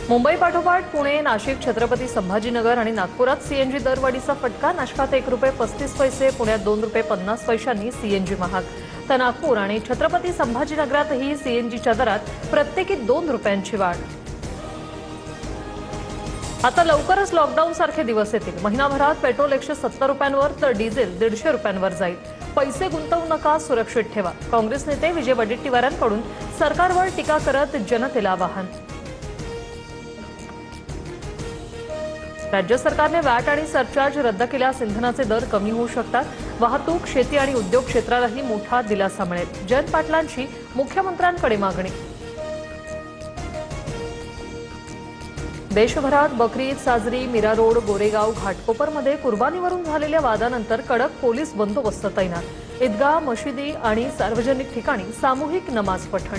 मुंबई पाठोपाठ पुणे, नाशिक, छत्रपती संभाजीनगर आणि नागपुरात सीएनजी दरवाढीचा फटका। नाशकात ₹1.35, पुण्यात ₹2.50 सीएनजी महाग। तर नागपूर आणि छत्रपती संभाजीनगरातही सीएनजीच्या दरात प्रत्येकी ₹2 वाढ। आता लवकरच लॉकडाऊन सारखे दिवस येतील। महिनाभरात पेट्रोल ₹170 तर डिझेल ₹150 जाईल। पैसे गुंतवू नका, सुरक्षित ठेवा। काँग्रेस नेते विजय वडेट्टीवारांकडून सरकारवर टीका करत जनतेला आवाहन। राज्य सरकारने वॅट आणि सरचार्ज रद्द केल्यास इंधनाचे दर कमी होऊ शकतात। वाहतूक, शेती आणि उद्योग क्षेत्रालाही मोठा दिलासा मिळेल। जयंत पाटलांची मुख्यमंत्र्यांकडे मागणी। देशभरात बकरी ईद साजरी। मीरा रोड, गोरेगाव, घाटकोपरमध्ये कुर्बानीवरून झालेल्या वादानंतर कडक पोलीस बंदोबस्त तैनात। ईदगाह, मशिदी आणि सार्वजनिक ठिकाणी सामूहिक नमाज पठण।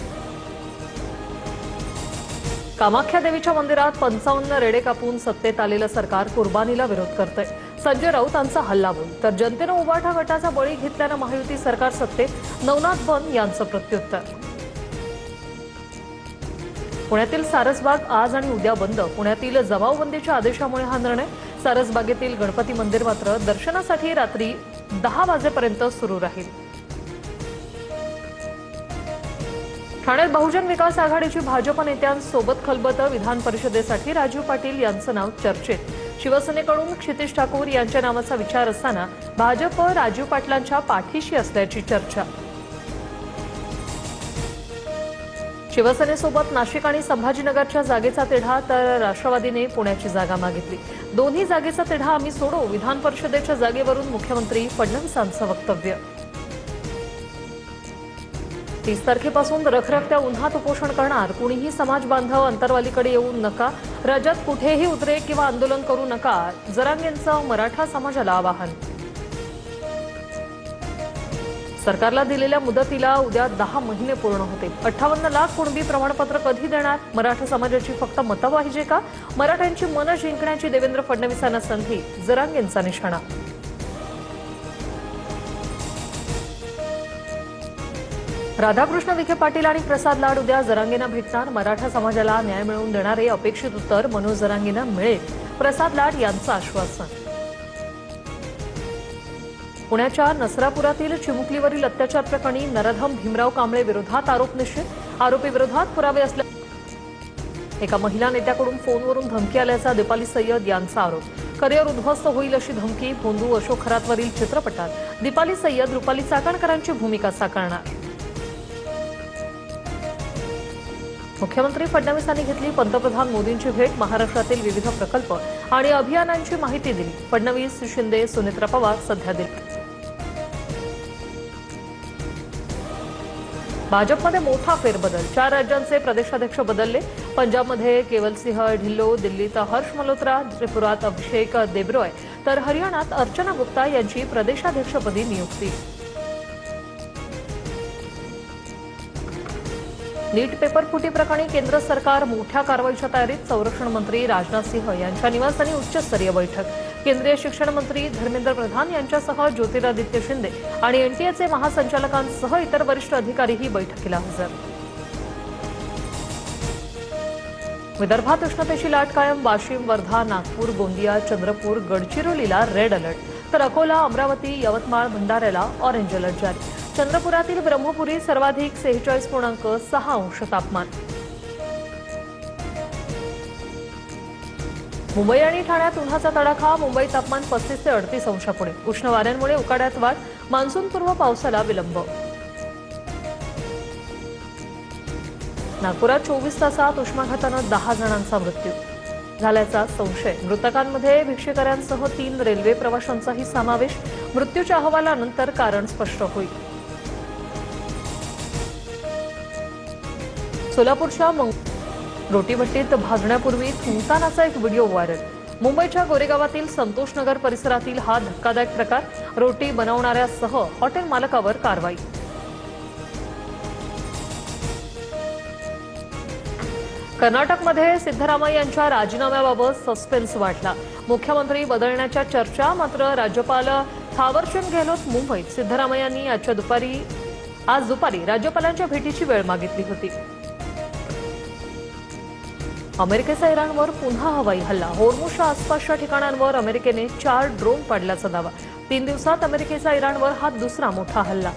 कामाख्या देवीच्या मंदिरात 55 रेडे कापून सत्तेत आलेलं सरकार कुर्बानीला विरोध करतंय। संजय राऊतांचा हल्लाबोल। तर जनतेनं उबाठा गटाचा बळी घेतल्यानं महायुती सरकार सत्तेत। नवनाथ बन यांचं प्रत्युत्तर। पुण्यातील सारसबाग आज आणि उद्या बंद। पुण्यातील जमावबंदीच्या आदेशामुळे हा निर्णय। सारसबागेतील गणपती मंदिर मात्र दर्शनासाठी रात्री 10 वाजेपर्यंत सुरू राहील। ठाण्यात बहुजन विकास आघाडीची भाजप नेत्यांसोबत खलबत। विधान परिषदेसाठी राजीव पाटील यांचं नाव चर्चेत। शिवसेनेकडून क्षितिज ठाकूर यांच्या नावाचा विचार असताना भाजप राजीव पाटलांच्या पाठीशी असल्याची चर्चा। शिवसेनेसोबत नाशिक आणि संभाजीनगरच्या जागेचा तिढा, तर राष्ट्रवादीने पुण्याची जागा मागितली। दोन्ही जागेचा तिढा आम्ही सोडू, विधान परिषदेच्या जागेवरून मुख्यमंत्री फडणवीसांचं वक्तव्य। 30 तारखेपासून रखरखत्या उन्हात उपोषण करणार। कुणीही समाज बांधव अंतरवालीकडे येऊ नका। राज्यात कुठेही उद्रेक किंवा आंदोलन करू नका, जरांगेंचं मराठा समाजाला आवाहन। सरकारला दिलेल्या मुदतीला उद्या 10 महिने पूर्ण होते। 58 लाख कुणबी प्रमाणपत्र कधी देणार? मराठा समाजाची फक्त मतं पाहिजे का? मराठ्यांची मनं जिंकण्याची देवेंद्र फडणवीसांना संधी, जरांगेंचा निशाणा। राधाकृष्ण विखे पाटील आणि प्रसाद लाड उद्या जरांगेंना भेटणार। मराठा समाजाला न्याय मिळवून देणारे अपेक्षित उत्तर मनोज जरांगेंना मिळेल, प्रसाद लाड यांचं आश्वासन। पुण्याच्या नसरापुरातील चिमुकलीवरील अत्याचार प्रकरणी नराधम भीमराव कांबळे विरोधात आरोप निश्चित। आरोपी विरोधात पुरावे असल्या एका महिला नेत्याकडून फोनवरून धमकी आल्याचा दीपाली सय्यद यांचा आरोप। करिअर उद्ध्वस्त होईल अशी धमकी। भोंदू अशोक खरातवरील चित्रपटात दीपाली सय्यद रुपाली चाकणकरांची भूमिका साकारणार। मुख्यमंत्री फडणवीसांनी घेतली पंतप्रधान मोदींची भेट। महाराष्ट्रातील विविध प्रकल्प आणि अभियानांची माहिती दिली। फडणवीस, शिंदे, सुनेत्रा पवार सध्या दिल्लीत। भाजपमध्ये मोठा फेरबदल। 4 राज्यांचे प्रदेशाध्यक्ष बदलले। पंजाबमध्ये केवलसिंह ढिल्लो, दिल्लीत हर्ष मल्होत्रा, त्रिपुरात अभिषेक देबरॉय, तर हरियाणात अर्चना गुप्ता यांची प्रदेशाध्यक्षपदी नियुक्ती। नीट पेपर फुटी प्रकरणी केंद्र सरकार मोठ्या कारवाईच्या तयारीत। संरक्षण मंत्री राजनाथ सिंह यांच्या निवासस्थानी उच्चस्तरीय बैठक। केंद्रीय शिक्षण मंत्री धर्मेंद्र प्रधान यांच्यासह ज्योतिरादित्य शिंदे आणि एनटीएचे महासंचालकांसह इतर वरिष्ठ अधिकारीही बैठकीला हजर। विदर्भात उष्णतेची लाट कायम। वाशिम, वर्धा, नागपूर, गोंदिया, चंद्रपूर, गडचिरोलीला रेड अलर्ट, तर अकोला, अमरावती, यवतमाळ, भंडाऱ्याला ऑरेंज अलर्ट जारी। चंद्रपुरातील ब्रह्मपुरी सर्वाधिक 46.6 अंश तापमान। मुंबई आणि ठाण्यात उन्हाचा तडाखा। मुंबईत तापमान 35 ते 38 अंशापुढे। उष्ण वाऱ्यांमुळे उकाड्यात वाढ। मान्सूनपूर्व पावसाला विलंब। नागपुरात 24 तासात उष्माघातानं 10 जणांचा मृत्यू झाल्याचा संशय। मृतकांमध्ये भिक्षेकऱ्यांसह 3 रेल्वे प्रवाशांचाही समावेश। मृत्यूच्या अहवालानंतर कारण स्पष्ट होईल। सोलापूरच्या रोटीभट्टीत भाजण्यापूर्वी थुंकतानाचा एक व्हिडिओ व्हायरल। मुंबईच्या गोरेगावातील संतोषनगर परिसरातील हा धक्कादायक प्रकार। रोटी बनवणाऱ्यासह हॉटेल मालकावर कारवाई। कर्नाटकमध्ये सिद्धरामय्या यांच्या राजीनाम्याबाबत सस्पेन्स वाढला। मुख्यमंत्री बदलण्याच्या चर्चा। मात्र राज्यपाल थावरचंद गेहलोत मुंबईत। सिद्धरामय्यांनी आज दुपारी राज्यपालांच्या भेटीची वेळ मागितली होती। अमेरिकेचा इराणवर पुन्हा हवाई हल्ला. होर्मुझच्या आसपासच्या ठिकाणांवर अमेरिकेने 4 ड्रोन पाडल्याचा दावा. 3 दिवसात अमेरिकेचा इराणवर हा दुसरा मोठा हल्ला.